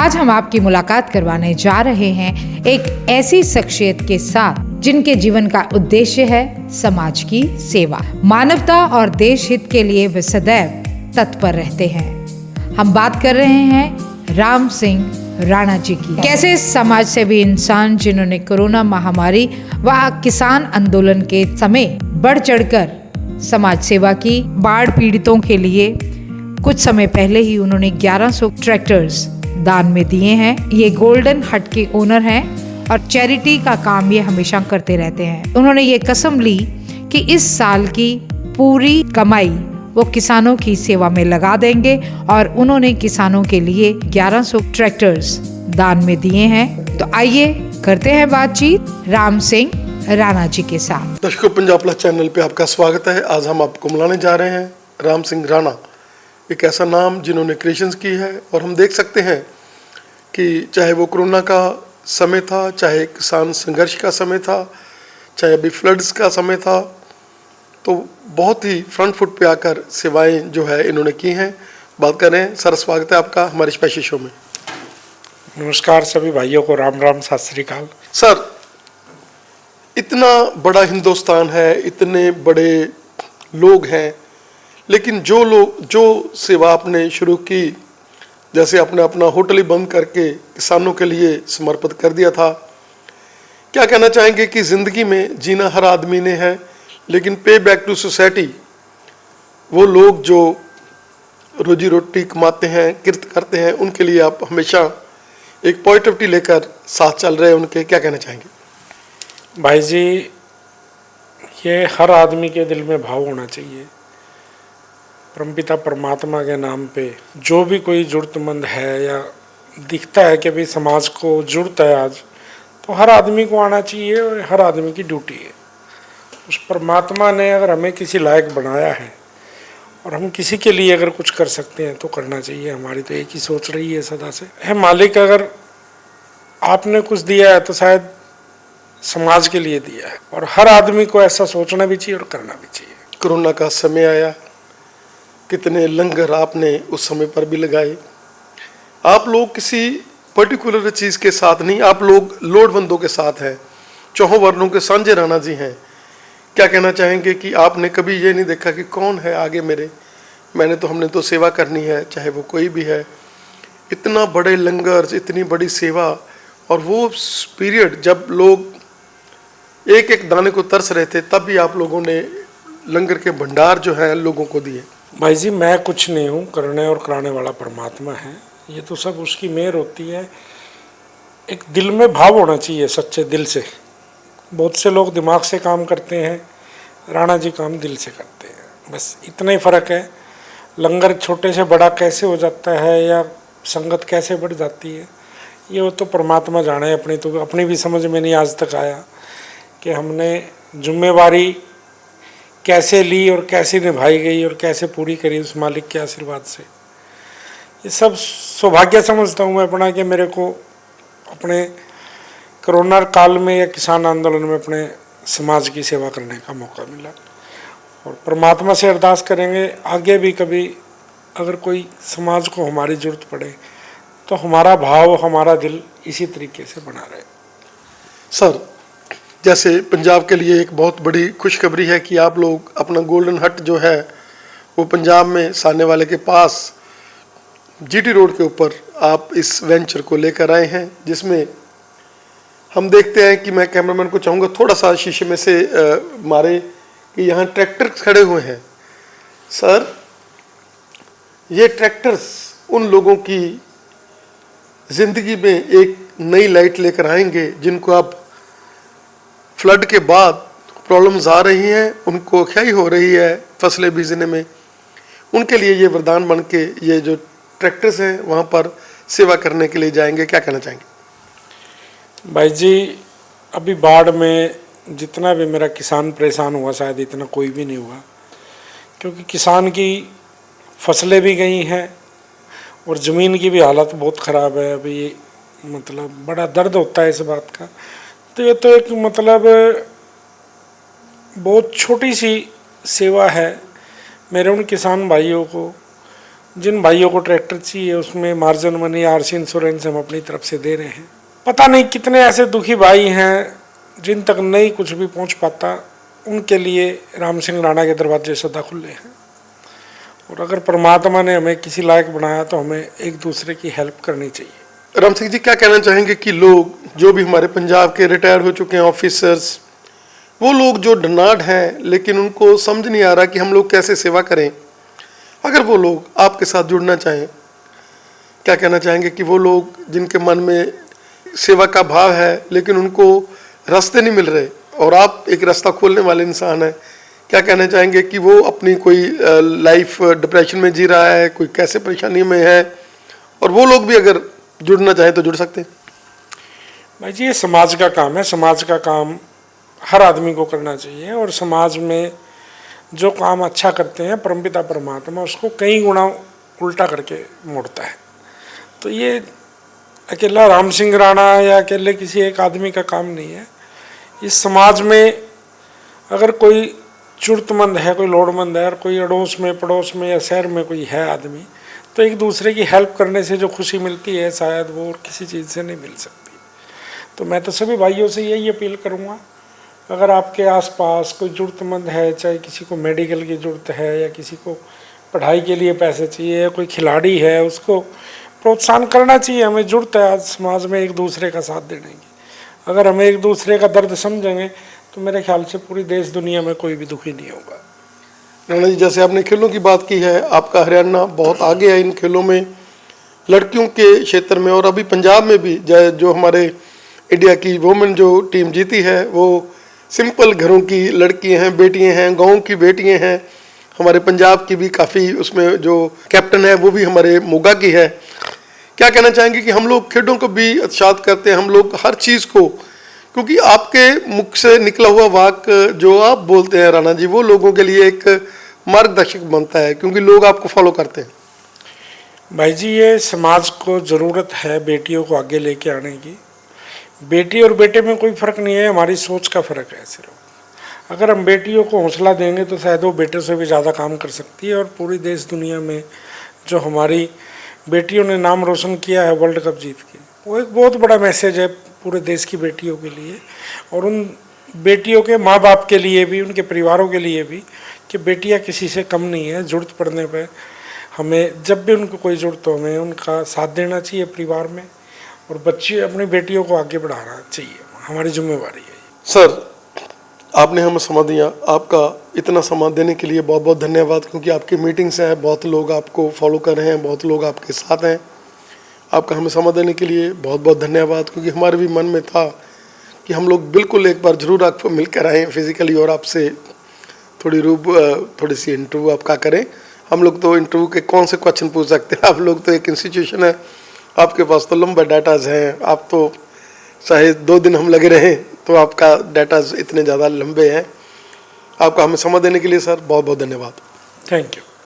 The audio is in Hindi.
आज हम आपकी मुलाकात करवाने जा रहे हैं एक ऐसी शख्सियत के साथ जिनके जीवन का उद्देश्य है समाज की सेवा, मानवता और देश हित के लिए वे सदैव तत्पर रहते हैं। हम बात कर रहे हैं राम सिंह राणा जी की। कैसे समाज सेवी इंसान जिन्होंने कोरोना महामारी व किसान आंदोलन के समय बढ़ चढ़कर समाज सेवा की। बाढ़ पीड़ितों के लिए कुछ समय पहले ही उन्होंने 1100 ट्रैक्टर्स दान में दिए हैं। ये गोल्डन हट के ओनर हैं और चैरिटी का काम ये हमेशा करते रहते हैं। उन्होंने ये कसम ली कि इस साल की पूरी कमाई वो किसानों की सेवा में लगा देंगे और उन्होंने किसानों के लिए 1100 ट्रैक्टर्स दान में दिए हैं। तो आइए करते हैं बातचीत राम सिंह राणा जी के साथ। दर्शकों, पंजाब प्लस चैनल पे आपका स्वागत है। आज हम आपको मिलाने जा रहे हैं राम सिंह राणा, एक ऐसा नाम जिन्होंने क्रिएशंस की है। और हम देख सकते हैं कि चाहे वो कोरोना का समय था, चाहे किसान संघर्ष का समय था, चाहे अभी फ्लड्स का समय था, तो बहुत ही फ्रंट फुट पे आकर सेवाएं जो है इन्होंने की हैं। बात करें, सर स्वागत है आपका हमारे स्पेशल शो में। नमस्कार सभी भाइयों को, राम राम, सत श्री अकाल। सर, इतना बड़ा हिंदुस्तान है, इतने बड़े लोग हैं, लेकिन जो सेवा आपने शुरू की, जैसे आपने अपना होटल ही बंद करके किसानों के लिए समर्पित कर दिया था, क्या कहना चाहेंगे कि ज़िंदगी में जीना हर आदमी ने है, लेकिन पे बैक टू सोसाइटी वो लोग जो रोजी रोटी कमाते हैं, किरत करते हैं, उनके लिए आप हमेशा एक पॉजिटिविटी लेकर साथ चल रहे हैं उनके, क्या कहना चाहेंगे? भाई जी, ये हर आदमी के दिल में भाव होना चाहिए। परमपिता परमात्मा के नाम पे जो भी कोई ज़रूरतमंद है या दिखता है कि भाई समाज को ज़रूरत है आज, तो हर आदमी को आना चाहिए और हर आदमी की ड्यूटी है। उस परमात्मा ने अगर हमें किसी लायक बनाया है और हम किसी के लिए अगर कुछ कर सकते हैं तो करना चाहिए। हमारी तो एक ही सोच रही है सदा से, है मालिक, अगर आपने कुछ दिया है तो शायद समाज के लिए दिया है, और हर आदमी को ऐसा सोचना भी चाहिए और करना भी चाहिए। कोरोना का समय आया, कितने लंगर आपने उस समय पर भी लगाए। आप लोग किसी पर्टिकुलर चीज़ के साथ नहीं, आप लोग लोड़वंदों के साथ हैं, चौहों वर्णों के सांझे राणा जी हैं। क्या कहना चाहेंगे कि आपने कभी ये नहीं देखा कि कौन है आगे मेरे, हमने तो सेवा करनी है, चाहे वो कोई भी है। इतना बड़े लंगर, इतनी बड़ी सेवा, और वो पीरियड जब लोग एक एक दाने को तरस रहे थे, तब भी आप लोगों ने लंगर के भंडार जो है लोगों को दिए। भाई जी, मैं कुछ नहीं हूँ, करने और कराने वाला परमात्मा है। ये तो सब उसकी मेहर होती है। एक दिल में भाव होना चाहिए, सच्चे दिल से। बहुत से लोग दिमाग से काम करते हैं, राणा जी काम दिल से करते हैं, बस इतना ही फ़र्क है। लंगर छोटे से बड़ा कैसे हो जाता है या संगत कैसे बढ़ जाती है, ये वो तो परमात्मा जाने। अपनी भी समझ में नहीं आज तक आया कि हमने जिम्मेवारी कैसे ली और कैसे निभाई गई और कैसे पूरी करी उस मालिक के आशीर्वाद से। ये सब सौभाग्य समझता हूँ मैं अपना, कि मेरे को अपने कोरोना काल में या किसान आंदोलन में अपने समाज की सेवा करने का मौका मिला। और परमात्मा से अरदास करेंगे आगे भी कभी अगर कोई समाज को हमारी ज़रूरत पड़े तो हमारा भाव, हमारा दिल इसी तरीके से बना रहे। सर, जैसे पंजाब के लिए एक बहुत बड़ी खुशखबरी है कि आप लोग अपना गोल्डन हट जो है वो पंजाब में साने वाले के पास जीटी रोड के ऊपर आप इस वेंचर को लेकर आए हैं, जिसमें हम देखते हैं कि मैं कैमरामैन को चाहूँगा थोड़ा सा शीशे में से मारे कि यहाँ ट्रैक्टर खड़े हुए हैं। सर, ये ट्रैक्टर्स उन लोगों की ज़िंदगी में एक नई लाइट लेकर आएंगे जिनको आप फ्लड के बाद प्रॉब्लम्स आ रही हैं, उनको ख्याई हो रही है फसलें बीजने में, उनके लिए ये वरदान बन के ये जो ट्रैक्टर्स हैं वहाँ पर सेवा करने के लिए जाएंगे। क्या कहना चाहेंगे? भाई जी, अभी बाढ़ में जितना भी मेरा किसान परेशान हुआ शायद इतना कोई भी नहीं हुआ, क्योंकि किसान की फसलें भी गई हैं और ज़मीन की भी हालत बहुत ख़राब है। अभी मतलब बड़ा दर्द होता है इस बात का। तो ये तो एक मतलब बहुत छोटी सी सेवा है मेरे उन किसान भाइयों को जिन भाइयों को ट्रैक्टर चाहिए उसमें मार्जिन मनी आरसी इंश्योरेंस हम अपनी तरफ से दे रहे हैं। पता नहीं कितने ऐसे दुखी भाई हैं जिन तक नहीं कुछ भी पहुंच पाता, उनके लिए राम सिंह राणा के दरवाजे सदा खुले हैं। और अगर परमात्मा ने हमें किसी लायक बनाया तो हमें एक दूसरे की हेल्प करनी चाहिए। राम सिंह जी, क्या कहना चाहेंगे कि लोग जो भी हमारे पंजाब के रिटायर हो चुके हैं ऑफिसर्स, वो लोग जो ढनाढ़ हैं लेकिन उनको समझ नहीं आ रहा कि हम लोग कैसे सेवा करें, अगर वो लोग आपके साथ जुड़ना चाहें, क्या कहना चाहेंगे कि वो लोग जिनके मन में सेवा का भाव है लेकिन उनको रास्ते नहीं मिल रहे और आप एक रास्ता खोलने वाले इंसान हैं, क्या कहना चाहेंगे कि वो अपनी कोई लाइफ डिप्रेशन में जी रहा है, कोई कैसे परेशानी में है, और वो लोग भी अगर जुड़ना चाहें तो जुड़ सकते हैं? भाई जी, ये समाज का काम है। समाज का काम हर आदमी को करना चाहिए और समाज में जो काम अच्छा करते हैं परमपिता परमात्मा उसको कई गुना उल्टा करके मोड़ता है। तो ये अकेला राम सिंह राणा या अकेले किसी एक आदमी का काम नहीं है। इस समाज में अगर कोई जरूरतमंद है, कोई लोड़मंद है और कोई अड़ोस में पड़ोस में या शहर में कोई है आदमी, तो एक दूसरे की हेल्प करने से जो खुशी मिलती है शायद वो और किसी चीज़ से नहीं मिल सकती। तो मैं तो सभी भाइयों से यही अपील करूँगा, अगर आपके आसपास कोई ज़रूरतमंद है, चाहे किसी को मेडिकल की ज़रूरत है या किसी को पढ़ाई के लिए पैसे चाहिए, कोई खिलाड़ी है, उसको प्रोत्साहन करना चाहिए। हमें ज़रूरत है आज समाज में एक दूसरे का साथ देने की। अगर हम एक दूसरे का दर्द समझेंगे तो मेरे ख्याल से पूरी देश दुनिया में कोई भी दुखी नहीं होगा। राणा जी, जैसे आपने खेलों की बात की है, आपका हरियाणा बहुत आगे है इन खेलों में, लड़कियों के क्षेत्र में, और अभी पंजाब में भी जो हमारे इंडिया की वुमेन जो टीम जीती है वो सिंपल घरों की लड़कियां हैं, बेटियां हैं, गाँव की बेटियां हैं। हमारे पंजाब की भी काफ़ी उसमें जो कैप्टन है वो भी हमारे मोगा की है। क्या कहना चाहेंगे कि हम लोग खेलों को भी उत्साहित करते हैं, हम लोग हर चीज़ को, क्योंकि आपके मुख से निकला हुआ वाक्य जो आप बोलते हैं राणा जी, वो लोगों के लिए एक मार्गदर्शक बनता है क्योंकि लोग आपको फॉलो करते हैं। भाई जी, ये समाज को ज़रूरत है बेटियों को आगे लेके आने की। बेटी और बेटे में कोई फ़र्क नहीं है, हमारी सोच का फ़र्क है सिर्फ। अगर हम बेटियों को हौसला देंगे तो शायद वो बेटे से भी ज़्यादा काम कर सकती है। और पूरी देश दुनिया में जो हमारी बेटियों ने नाम रोशन किया है वर्ल्ड कप जीत के, वो एक बहुत बड़ा मैसेज है पूरे देश की बेटियों के लिए और उन बेटियों के माँ बाप के लिए भी, उनके परिवारों के लिए भी, कि बेटियाँ किसी से कम नहीं है। ज़रूरत पड़ने पर हमें जब भी उनको कोई ज़रूरत हो हमें उनका साथ देना चाहिए परिवार में, और बच्ची अपनी बेटियों को आगे बढ़ाना चाहिए, हमारी जिम्मेवारी है। सर, आपने हमें समय दिया, आपका इतना समय देने के लिए बहुत बहुत धन्यवाद, क्योंकि आपकी मीटिंग्स हैं, बहुत लोग आपको फॉलो कर रहे हैं, बहुत लोग आपके साथ हैं। आपका हमें समय देने के लिए बहुत बहुत धन्यवाद, क्योंकि हमारे भी मन में था कि हम लोग बिल्कुल एक बार ज़रूर आपको मिलकर आएँ फिज़िकली और आपसे थोड़ी सी इंटरव्यू आपका करें। हम लोग तो इंटरव्यू के कौन से क्वेश्चन पूछ सकते हैं, आप लोग तो एक इंस्टीट्यूशन है, आपके पास तो लंबा डाटाज हैं, आप तो चाहे 2 दिन हम लगे रहें तो आपका डाटाज इतने ज़्यादा लंबे हैं। आपका हमें समय देने के लिए सर बहुत बहुत धन्यवाद। Thank you.